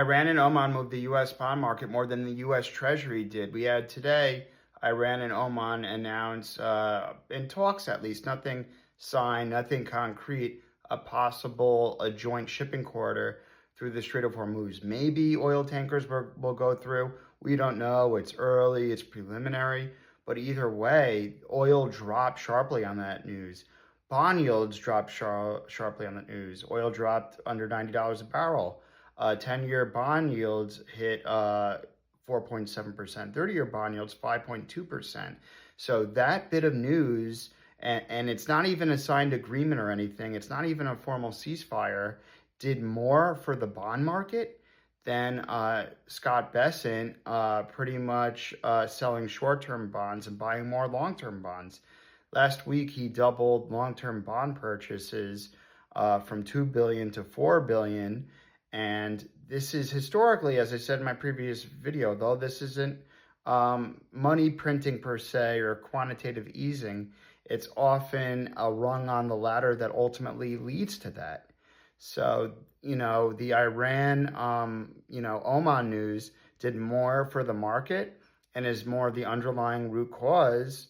Iran and Oman moved the U.S. bond market more than the U.S. Treasury did. We had today, Iran and Oman announce, in talks at least, nothing signed, nothing concrete, a joint shipping corridor through the Strait of Hormuz. Maybe oil tankers will go through. We don't know. It's early, it's preliminary. But either way, oil dropped sharply on that news. Bond yields dropped sharply on the news. Oil dropped under $90 a barrel. 10-year bond yields hit 4.7%, 30-year bond yields 5.2%. So that bit of news, and it's not even a signed agreement or anything, it's not even a formal ceasefire, did more for the bond market than Scott Bessent pretty much selling short-term bonds and buying more long-term bonds. Last week, he doubled long-term bond purchases from $2 billion to $4 billion. And this is historically, as I said in my previous video, though this isn't money printing per se or quantitative easing, it's often a rung on the ladder that ultimately leads to that. So, the Iran, Oman news did more for the market and is more the underlying root cause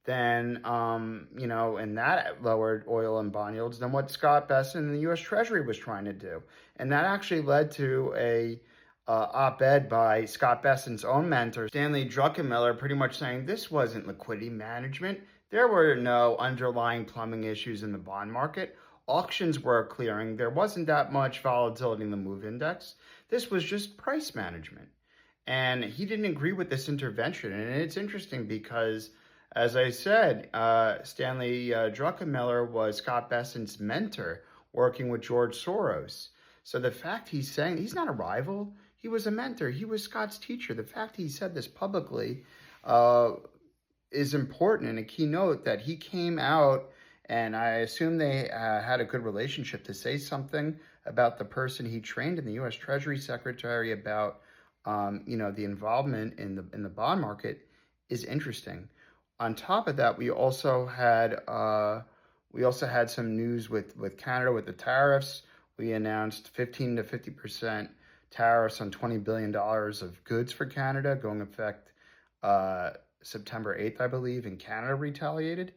than, and that lowered oil and bond yields than what Scott Bessent and the US Treasury was trying to do. And that actually led to a op-ed by Scott Bessent's own mentor, Stanley Druckenmiller, pretty much saying this wasn't liquidity management. There were no underlying plumbing issues in the bond market. Auctions were clearing. There wasn't that much volatility in the MOVE index. This was just price management. And he didn't agree with this intervention. And it's interesting because, as I said, Stanley Druckenmiller was Scott Bessent's mentor working with George Soros. So the fact he's saying he's not a rival, he was a mentor, he was Scott's teacher. The fact he said this publicly is important and a keynote that he came out, and I assume they had a good relationship to say something about the person he trained in the U.S. Treasury Secretary about, the involvement in the bond market is interesting. On top of that, we also had some news with Canada with the tariffs. We announced 15 to 50% tariffs on $20 billion of goods for Canada, going effect September 8th, I believe, and Canada retaliated.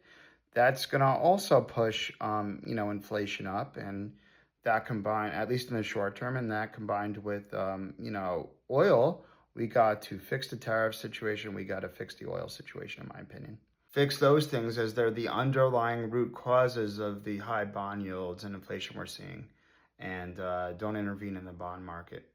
That's going to also push, inflation up, and that combined, at least in the short term, and that combined with, oil, we got to fix the tariff situation. We got to fix the oil situation, in my opinion. Fix those things as they're the underlying root causes of the high bond yields and inflation we're seeing. And don't intervene in the bond market.